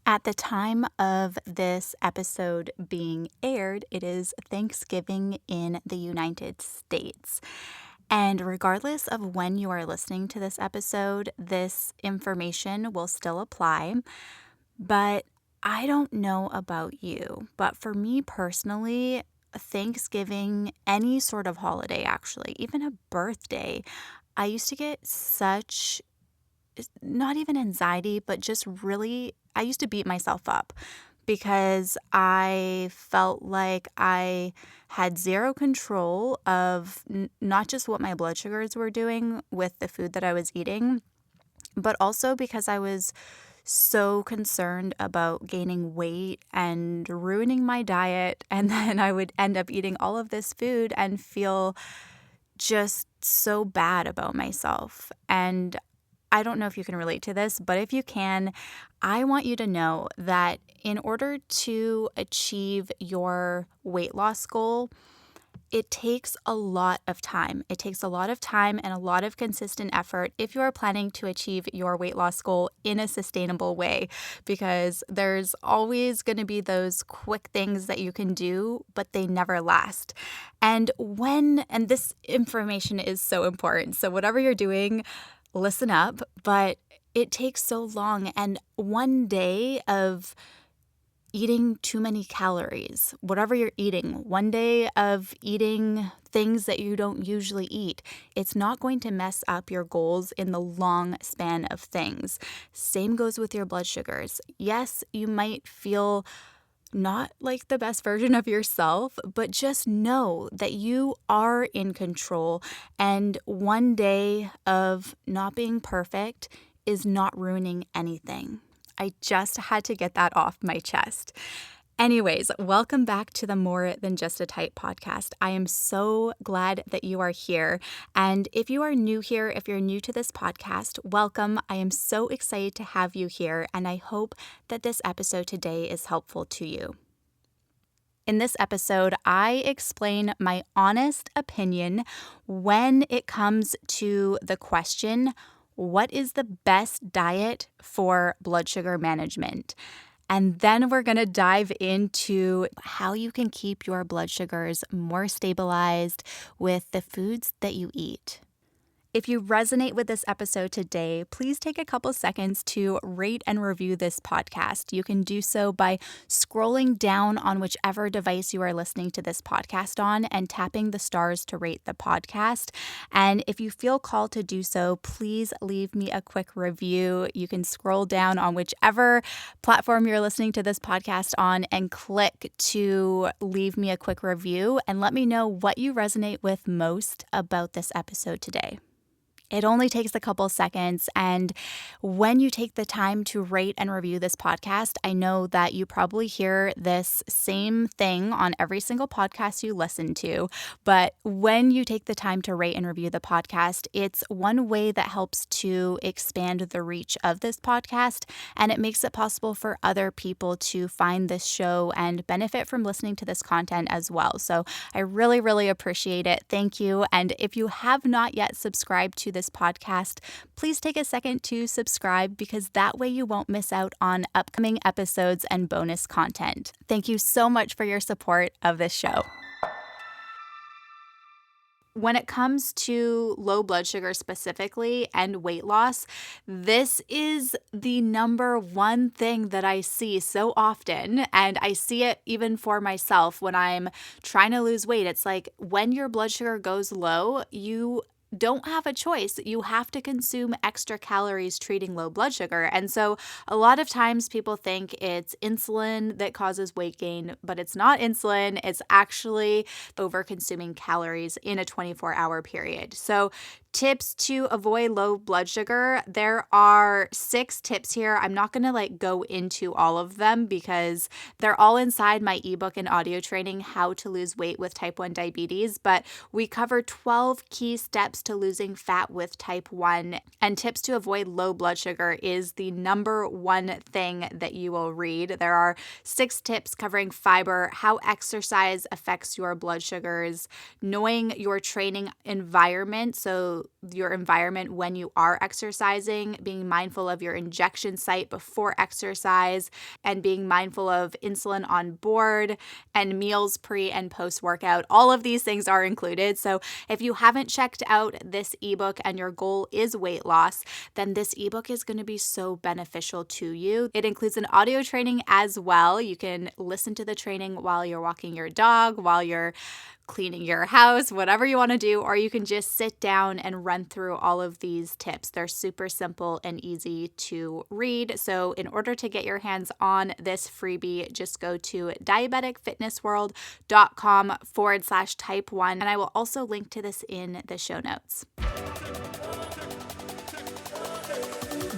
At the time of this episode being aired, it is Thanksgiving in the United States. And regardless of when you are listening to this episode, this information will still apply. But I don't know about you, but for me personally, Thanksgiving, any sort of holiday actually, even a birthday, I used to get such not even anxiety, but just really, I used to beat myself up because I felt like I had zero control of not just what my blood sugars were doing with the food that I was eating, but also because I was so concerned about gaining weight and ruining my diet. And then I would end up eating all of this food and feel just so bad about myself. And I don't know if you can relate to this, but if you can, I want you to know that in order to achieve your weight loss goal, it takes a lot of time. It takes a lot of time and a lot of consistent effort if you are planning to achieve your weight loss goal in a sustainable way, because there's always going to be those quick things that you can do, but they never last. And this information is so important. So whatever you're doing, listen up, but it takes so long. And one day of eating too many calories, whatever you're eating, one day of eating things that you don't usually eat, it's not going to mess up your goals in the long span of things. Same goes with your blood sugars. Yes, you might feel not like the best version of yourself, but just know that you are in control, and one day of not being perfect is not ruining anything. I just had to get that off my chest. Anyways, welcome back to the More Than Just a Type podcast. I am so glad that you are here. And if you are new here, if you're new to this podcast, welcome. I am so excited to have you here, and I hope that this episode today is helpful to you. In this episode, I explain my honest opinion when it comes to the question, what is the best diet for blood sugar management? And then we're going to dive into how you can keep your blood sugars more stabilized with the foods that you eat. If you resonate with this episode today, please take a couple seconds to rate and review this podcast. You can do so by scrolling down on whichever device you are listening to this podcast on and tapping the stars to rate the podcast. And if you feel called to do so, please leave me a quick review. You can scroll down on whichever platform you're listening to this podcast on and click to leave me a quick review and let me know what you resonate with most about this episode today. It only takes a couple seconds, and when you take the time to rate and review this podcast, I know that you probably hear this same thing on every single podcast you listen to, but when you take the time to rate and review the podcast, it's one way that helps to expand the reach of this podcast, and it makes it possible for other people to find this show and benefit from listening to this content as well. So I really, really appreciate it. Thank you. And if you have not yet subscribed to this podcast, please take a second to subscribe, because that way you won't miss out on upcoming episodes and bonus content. Thank you so much for your support of this show. When it comes to low blood sugar specifically and weight loss, this is the number one thing that I see so often. And I see it even for myself when I'm trying to lose weight. It's like when your blood sugar goes low, you don't have a choice. You have to consume extra calories treating low blood sugar. And so a lot of times people think it's insulin that causes weight gain, but it's not insulin. It's actually over consuming calories in a 24-hour period. So tips to avoid low blood sugar. There are 6 tips here. I'm not going to go into all of them because they're all inside my ebook and audio training, How to Lose Weight with Type 1 Diabetes. But we cover 12 key steps to losing fat with type 1, and tips to avoid low blood sugar is the number one thing that you will read. There are 6 tips covering fiber, how exercise affects your blood sugars, knowing your training environment, so your environment when you are exercising, being mindful of your injection site before exercise, and being mindful of insulin on board and meals pre and post workout. All of these things are included. So if you haven't checked out this ebook and your goal is weight loss, then this ebook is going to be so beneficial to you. It includes an audio training as well. You can listen to the training while you're walking your dog, while you're cleaning your house, whatever you want to do, or you can just sit down and run through all of these tips. They're super simple and easy to read. So in order to get your hands on this freebie, just go to diabeticfitnessworld.com/type1. And I will also link to this in the show notes.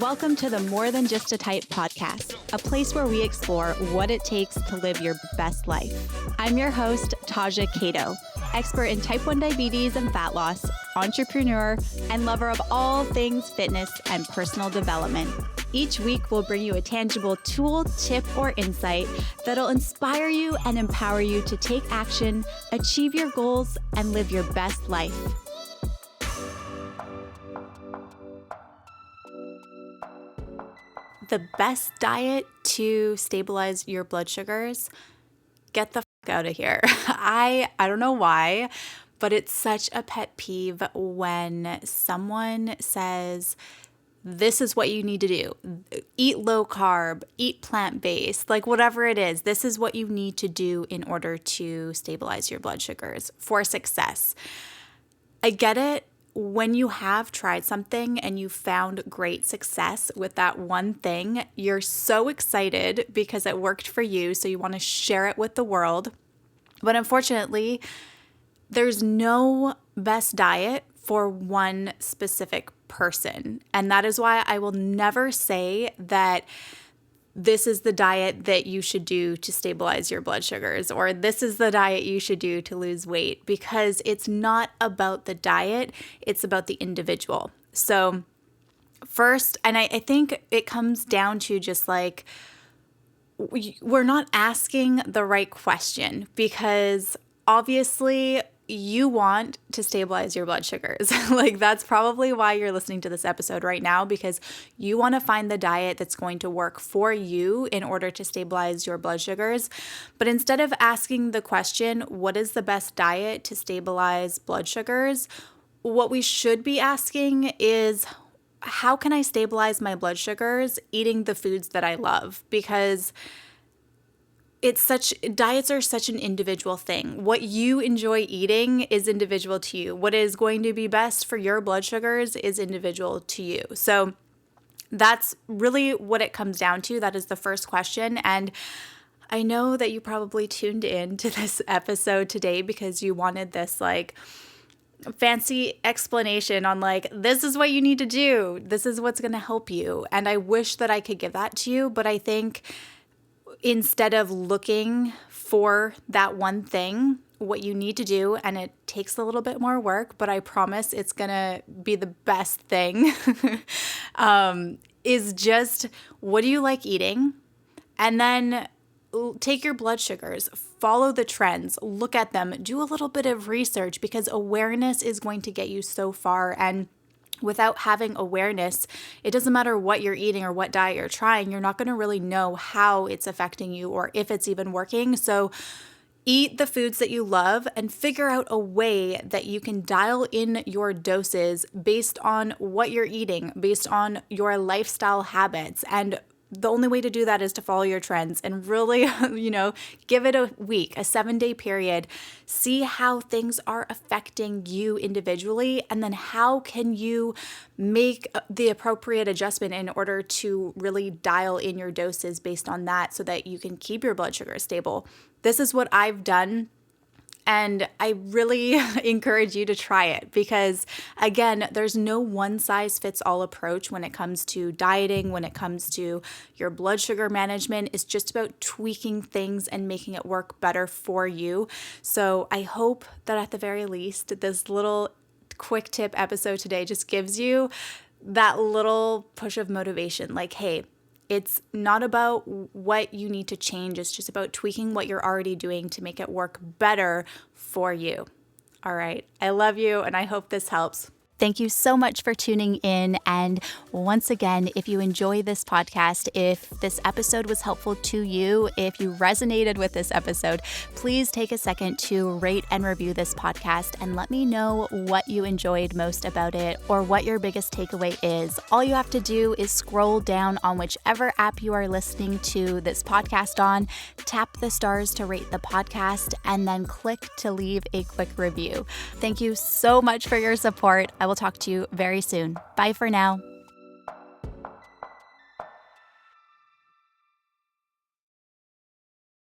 Welcome to the More Than Just a Type podcast, a place where we explore what it takes to live your best life. I'm your host, Taja Cato, expert in type 1 diabetes and fat loss, entrepreneur, and lover of all things fitness and personal development. Each week, we'll bring you a tangible tool, tip, or insight that'll inspire you and empower you to take action, achieve your goals, and live your best life. The best diet to stabilize your blood sugars? Get the fuck out of here. I don't know why, but it's such a pet peeve when someone says, this is what you need to do. Eat low carb, eat plant-based, like whatever it is. This is what you need to do in order to stabilize your blood sugars for success. I get it. When you have tried something and you found great success with that one thing, you're so excited because it worked for you, so you want to share it with the world. But unfortunately, there's no best diet for one specific person. And that is why I will never say that this is the diet that you should do to stabilize your blood sugars, or this is the diet you should do to lose weight, because it's not about the diet, it's about the individual. So first, and I think it comes down to just like, we're not asking the right question, because obviously you want to stabilize your blood sugars. Like, that's probably why you're listening to this episode right now, because you want to find the diet that's going to work for you in order to stabilize your blood sugars. But instead of asking the question, what is the best diet to stabilize blood sugars? What we should be asking is, how can I stabilize my blood sugars eating the foods that I love? Because diets are such an individual thing. What you enjoy eating is individual to you. What is going to be best for your blood sugars is individual to you. So that's really what it comes down to. That is the first question. And I know that you probably tuned in to this episode today because you wanted this like fancy explanation on like, this is what you need to do. This is what's going to help you. And I wish that I could give that to you, but I think instead of looking for that one thing, what you need to do, and it takes a little bit more work, but I promise it's going to be the best thing, is just, what do you like eating? And then take your blood sugars, follow the trends, look at them, do a little bit of research, because awareness is going to get you so far. And without having awareness, it doesn't matter what you're eating or what diet you're trying, you're not going to really know how it's affecting you or if it's even working. So eat the foods that you love and figure out a way that you can dial in your doses based on what you're eating, based on your lifestyle habits. And the only way to do that is to follow your trends and really, give it a week, a 7-day period, see how things are affecting you individually, and then how can you make the appropriate adjustment in order to really dial in your doses based on that so that you can keep your blood sugar stable. This is what I've done. And I really encourage you to try it because, again, there's no one-size-fits-all approach when it comes to dieting, when it comes to your blood sugar management. It's just about tweaking things and making it work better for you. So I hope that at the very least, this little quick tip episode today just gives you that little push of motivation. Like, hey, it's not about what you need to change. It's just about tweaking what you're already doing to make it work better for you. All right. I love you, and I hope this helps. Thank you so much for tuning in. And once again, if you enjoy this podcast, if this episode was helpful to you, if you resonated with this episode, please take a second to rate and review this podcast and let me know what you enjoyed most about it or what your biggest takeaway is. All you have to do is scroll down on whichever app you are listening to this podcast on, tap the stars to rate the podcast, and then click to leave a quick review. Thank you so much for your support. I will talk to you very soon. Bye for now.